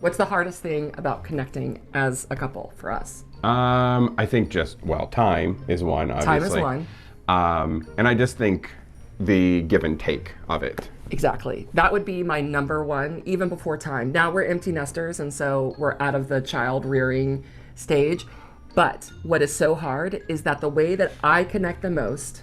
What's the hardest thing about connecting as a couple for us? I think time is one, obviously. Time is one. And I just think the give and take of it. Exactly. That would be my number one, even before time. Now we're empty nesters, and so we're out of the child rearing stage. But what is so hard is that the way that I connect the most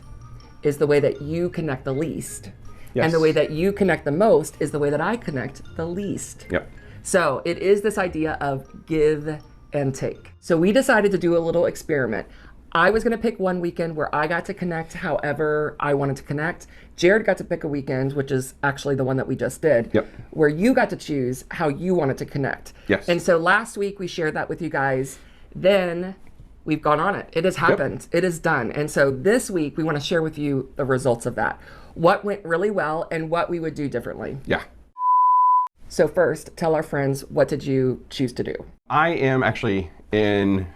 is the way that you connect the least. Yes. And the way that you connect the most is the way that I connect the least. Yep. So it is this idea of give and take. So we decided to do a little experiment. I was going to pick one weekend where I got to connect however I wanted to connect. Jared got to pick a weekend, which is actually the one that we just did, Yep. where you got to choose how you wanted to connect. Yes. And so last week we shared that with you guys. Then we've gone on it. It has happened. It is done. And so this week we want to share with you the results of that. What went really well and what we would do differently. Yeah. So first, tell our friends, what did you choose to do? I am actually in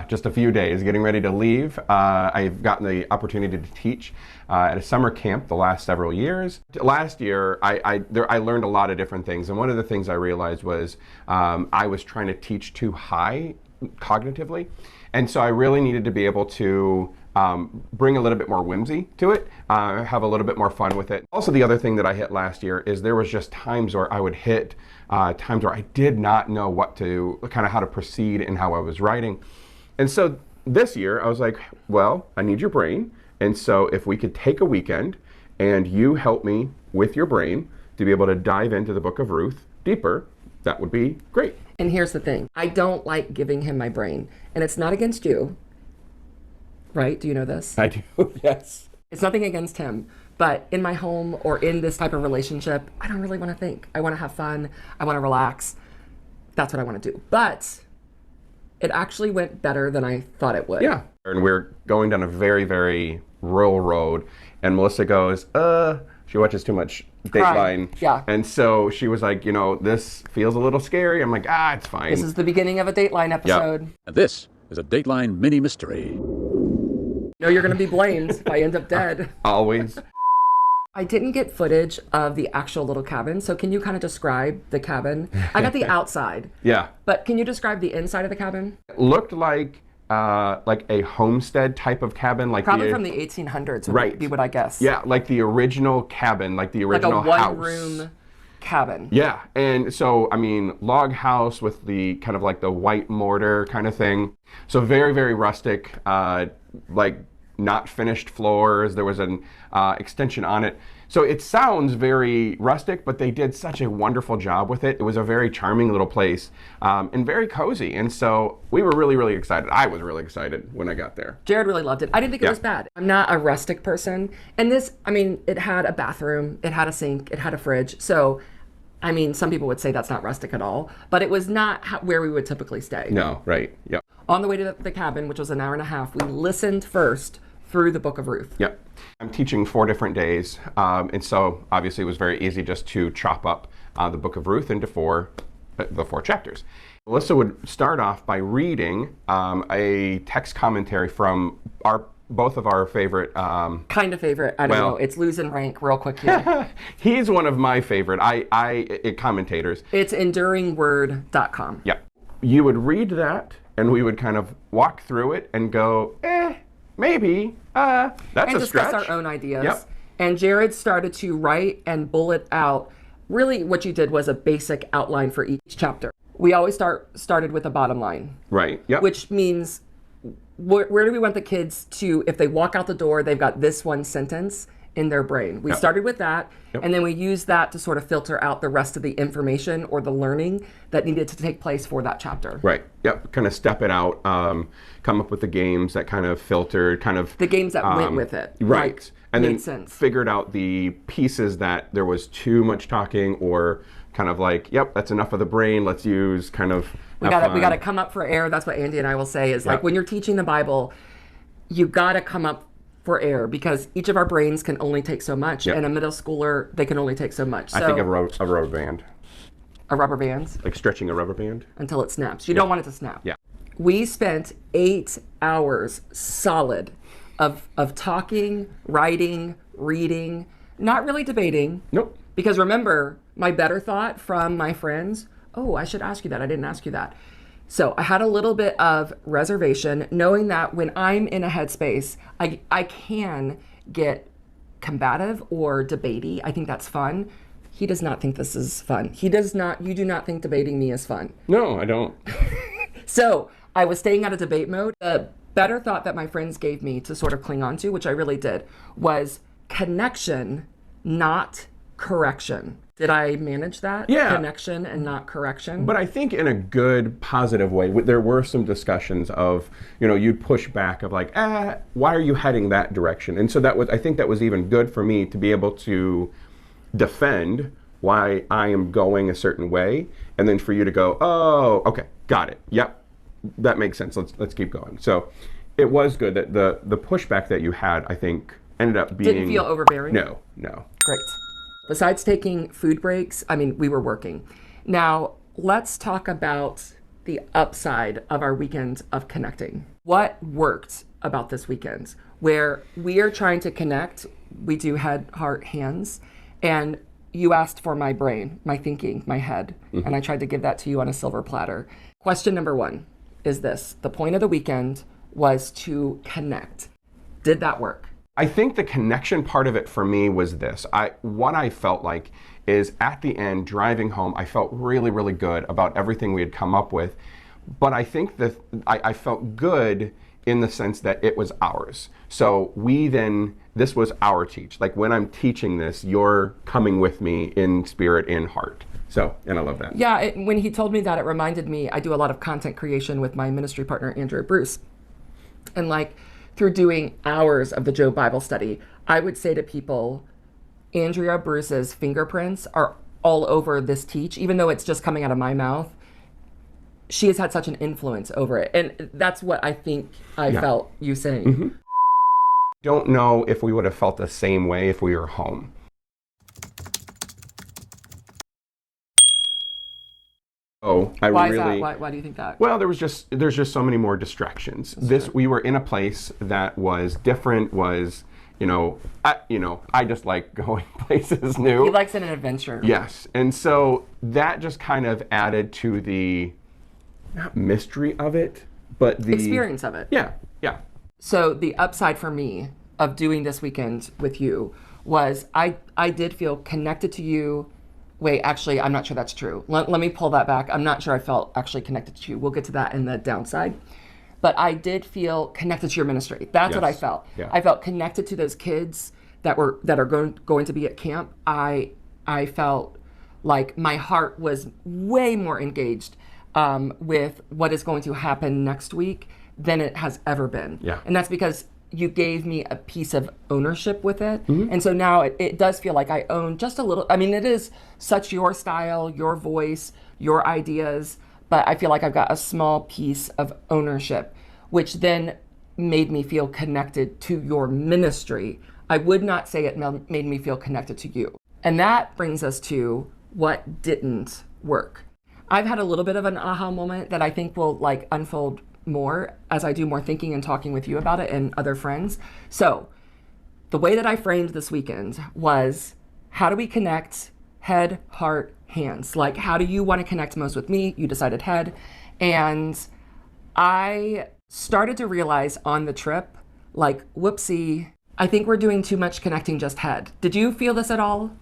just a few days getting ready to leave. I've gotten the opportunity to teach at a summer camp the last several years. Last year, I learned a lot of different things. And one of the things I realized was I was trying to teach too high cognitively. And so I really needed to be able to bring a little bit more whimsy to it, have a little bit more fun with it. Also, the other thing that I hit last year is there was just times where I would hit times where I did not know how to proceed in how I was writing. And so this year I was like, well, I need your brain. And so if we could take a weekend and you help me with your brain to be able to dive into the book of Ruth deeper, that would be great. And here's the thing. I don't like giving him my brain. And it's not against you. Right? Do you know this? I do, yes. It's nothing against him. But in my home or in this type of relationship, I don't really want to think. I want to have fun. I want to relax. That's what I want to do. But it actually went better than I thought it would. Yeah. And we're going down a very, very rural road. And Melissa goes, she watches too much Dateline. Yeah. And so she was like, this feels a little scary. I'm like, it's fine. This is the beginning of a Dateline episode. Yep. And this is a Dateline mini mystery. No, you're going to be blamed if I end up dead. Always. I didn't get footage of the actual little cabin, so can you kind of describe the cabin? I got the outside. Yeah. But can you describe the inside of the cabin? It looked like a homestead type of cabin. Probably from the 1800s would be what I guess. Yeah, like the original cabin, like the original house. Like a house. one-room cabin. Yeah, and so, log house with the kind of like the white mortar kind of thing. So very, very rustic, not finished floors. There was an extension on it. So it sounds very rustic, but they did such a wonderful job with it. It was a very charming little place and very cozy. And so we were really, really excited. I was really excited when I got there. Jared really loved it. I didn't think it was bad. I'm not a rustic person. And this, it had a bathroom, it had a sink, it had a fridge. So, some people would say that's not rustic at all, but it was not where we would typically stay. No, right. Yep. On the way to the cabin, which was an hour and a half, we listened first through the book of Ruth. Yep. I'm teaching 4 different days, and so obviously it was very easy just to chop up the book of Ruth into the 4 chapters. Melissa would start off by reading a text commentary from both of our favorite... kind of favorite. I don't know. It's losing rank real quick here. He's one of my favorite commentators. It's enduringword.com. Yeah. You would read that, and we would kind of walk through it and go, maybe, that's a stretch. And discuss our own ideas. Yep. And Jared started to write and bullet out. Really, what you did was a basic outline for each chapter. We always started with a bottom line. Right, yep. Which means, where do we want the kids to, if they walk out the door, they've got this one sentence in their brain. We started with that, and then we used that to sort of filter out the rest of the information or the learning that needed to take place for that chapter. Right, yep, kind of step it out, come up with the games that kind of filtered, the games that went with it. Right, and made then sense. Figured out the pieces that there was too much talking or kind of like, yep, that's enough of the brain, let's use kind of we got to come up for air. That's what Andy and I will say is like when you're teaching the Bible, you got to come up for air because each of our brains can only take so much, and a middle schooler, they can only take so much. So, I think of a rubber band. A rubber band? Like stretching a rubber band. Until it snaps. You don't want it to snap. Yeah. We spent 8 hours solid of talking, writing, reading, not really debating. Nope. Because remember, my better thought from my friends, Oh, I should ask you that. I didn't ask you that. So I had a little bit of reservation, knowing that when I'm in a headspace, I can get combative or debatey. I think that's fun. He does not think this is fun. You do not think debating me is fun. No, I don't. So I was staying out of debate mode. The better thought that my friends gave me to sort of cling on to, which I really did, was connection, not correction. Did I manage that? Yeah. Connection and not correction. But I think in a good, positive way, there were some discussions of, you'd push back of like, why are you heading that direction? And so I think that was even good for me to be able to defend why I am going a certain way, and then for you to go, oh, okay, got it. Yep, that makes sense. Let's keep going. So it was good that the pushback that you had, I think, ended up being... Didn't feel overbearing? No. Great. Besides taking food breaks, we were working. Now, let's talk about the upside of our weekend of connecting. What worked about this weekend? Where we are trying to connect, we do head, heart, hands, and you asked for my brain, my thinking, my head, and I tried to give that to you on a silver platter. Question number 1 is this. The point of the weekend was to connect. Did that work? I think the connection part of it for me was this. What I felt like is at the end, driving home, I felt really, really good about everything we had come up with. But I think that I felt good in the sense that it was ours. So this was our teach. Like when I'm teaching this, you're coming with me in spirit, in heart. So, and I love that. Yeah, when he told me that, it reminded me, I do a lot of content creation with my ministry partner, Andrea Bruce. And through doing hours of the Job Bible study, I would say to people, Andrea Bruce's fingerprints are all over this teach, even though it's just coming out of my mouth. She has had such an influence over it. And that's what I think I felt you saying. Mm-hmm. Don't know if we would have felt the same way if we were home. Oh, Why is that? Why do you think that? Well, there's just so many more distractions. We were in a place that was different, I just like going places new. He likes an adventure. Yes. And so that just kind of added to the, not mystery of it, but the experience of it. Yeah. So the upside for me of doing this weekend with you was I did feel connected to you. Wait, actually, I'm not sure that's true. Let me pull that back. I'm not sure I felt actually connected to you. We'll get to that in the downside. But I did feel connected to your ministry. That's what I felt. Yeah. I felt connected to those kids that are going to be at camp. I felt like my heart was way more engaged with what is going to happen next week than it has ever been. Yeah. And that's because you gave me a piece of ownership with it. Mm-hmm. And so now it does feel like I own just a little. It is such your style, your voice, your ideas, but I feel like I've got a small piece of ownership, which then made me feel connected to your ministry. I would not say it made me feel connected to you. And that brings us to what didn't work. I've had a little bit of an aha moment that I think will unfold more as I do more thinking and talking with you about it and other friends. So the way that I framed this weekend was, how do we connect head, heart, hands? How do you want to connect most with me? You decided head. And I started to realize on the trip, whoopsie, I think we're doing too much connecting just head. Did you feel this at all?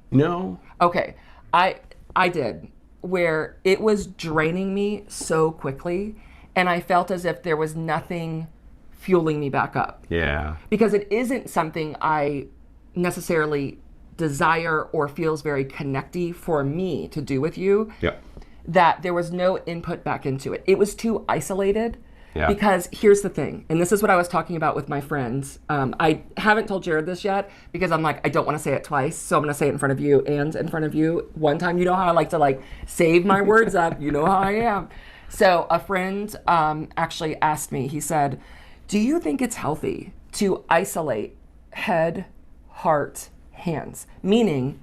No. Okay, I did, where it was draining me so quickly, and I felt as if there was nothing fueling me back up. Yeah. Because it isn't something I necessarily desire or feels very connecty for me to do with you. Yeah. That there was no input back into it. It was too isolated. Yeah. Because here's the thing, and this is what I was talking about with my friends. I haven't told Jared this yet because I'm I don't want to say it twice, so I'm going to say it in front of you and in front of you one time. You know how I like to save my words up. You know how I am. So a friend actually asked me, he said, do you think it's healthy to isolate head, heart, hands? Meaning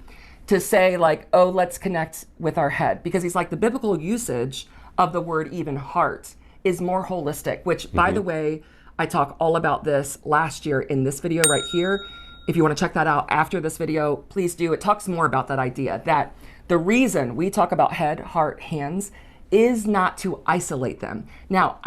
to say oh, let's connect with our head. Because he's the biblical usage of the word even heart is more holistic, which by the way, I talk all about this last year in this video right here. If you want to check that out after this video, please do. It talks more about that idea that the reason we talk about head, heart, hands is not to isolate them. Now,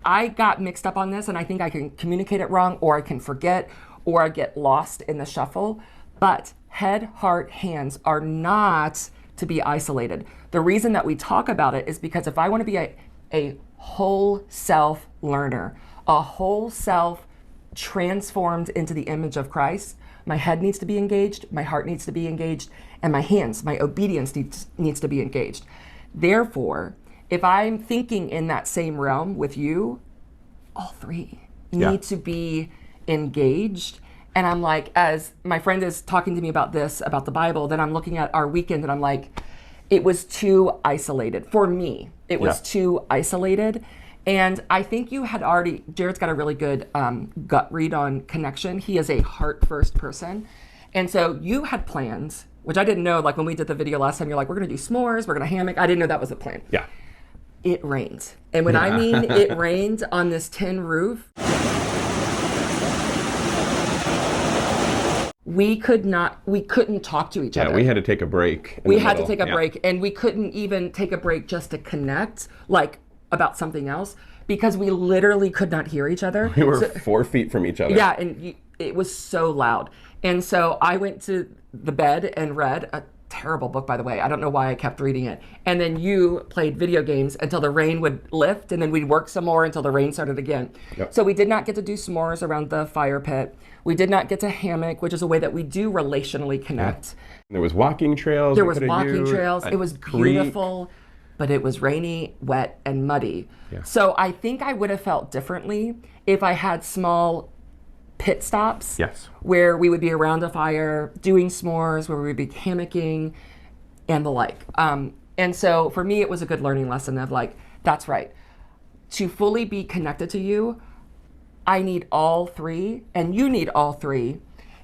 I got mixed up on this, and I think I can communicate it wrong, or I can forget, or I get lost in the shuffle. But head, heart, hands are not to be isolated. The reason that we talk about it is because if I want to be a whole self learner, a whole self transformed into the image of Christ, my head needs to be engaged, my heart needs to be engaged, and my hands, my obedience needs to be engaged. Therefore, if I'm thinking in that same realm with you, all three need to be engaged. And I'm like, as my friend is talking to me about this, about the Bible, then I'm looking at our weekend and I'm like, it was too isolated. For me, it was too isolated. And I think you had already, Jared's got a really good gut read on connection. He is a heart first person. And so you had plans, which I didn't know, like when we did the video last time, you're like, we're gonna do s'mores, we're gonna hammock. I didn't know that was the plan. Yeah. It rained. And when I mean it rained on this tin roof, we couldn't talk to each other. Yeah, we had to take a break. We had to take a break, and we couldn't even take a break just to connect, like about something else, because we literally could not hear each other. We were 4 feet from each other. Yeah, and it was so loud. And so I went to the bed and read a terrible book, by the way. I don't know why I kept reading it. And then you played video games until the rain would lift, and then we'd work some more until the rain started again. Yep. So we did not get to do s'mores around the fire pit. We did not get to hammock, which is a way that we do relationally connect. There was walking trails. There was walking trails. It was beautiful, but it was rainy, wet, and muddy. Yeah. So I think I would have felt differently if I had small pit stops. Yes. Where we would be around a fire, doing s'mores, where we would be hammocking, and the like. And so for me, it was a good learning lesson of like, that's right. To fully be connected to you, I need all three, and you need all three.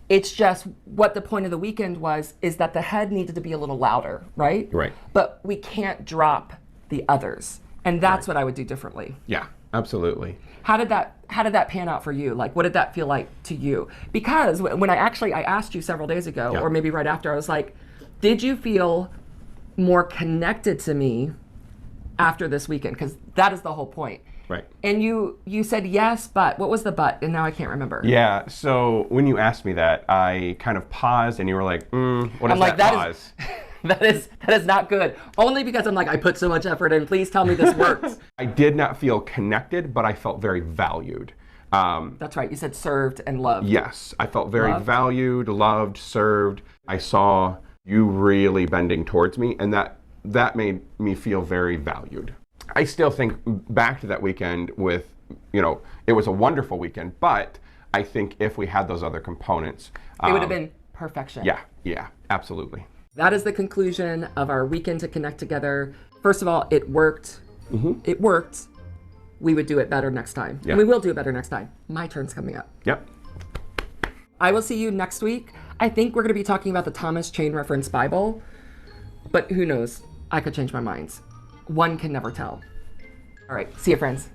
It's just what the point of the weekend was, is that the head needed to be a little louder, right? Right. But we can't drop the others. And that's what I would do differently. Yeah, absolutely. How did that pan out for you? Like, what did that feel like to you? Because when I asked you several days ago, or maybe right after, I was like, did you feel more connected to me after this weekend? Because that is the whole point. Right. And you said yes, but what was the but? And now I can't remember. Yeah, so when you asked me that, I kind of paused and you were like, what is like, that pause? That is not good. Only because I'm like, I put so much effort in. Please tell me this works. I did not feel connected, but I felt very valued. That's right. You said served and loved. Yes, I felt very valued, loved, served. I saw you really bending towards me, and that made me feel very valued. I still think back to that weekend with, it was a wonderful weekend, but I think if we had those other components, it would have been perfection. Yeah, absolutely. That is the conclusion of our weekend to connect together. First of all, it worked. It worked. We would do it better next time. Yeah. And we will do it better next time. My turn's coming up. Yep. I will see you next week. I think we're going to be talking about the Thomas Chain Reference Bible, but who knows? I could change my mind. One can never tell. All right, see you, friends.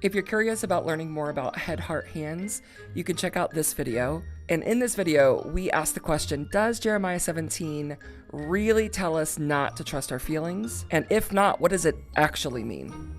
If you're curious about learning more about head, heart, hands, you can check out this video. And in this video, we ask the question, does Jeremiah 17 really tell us not to trust our feelings? And if not, what does it actually mean?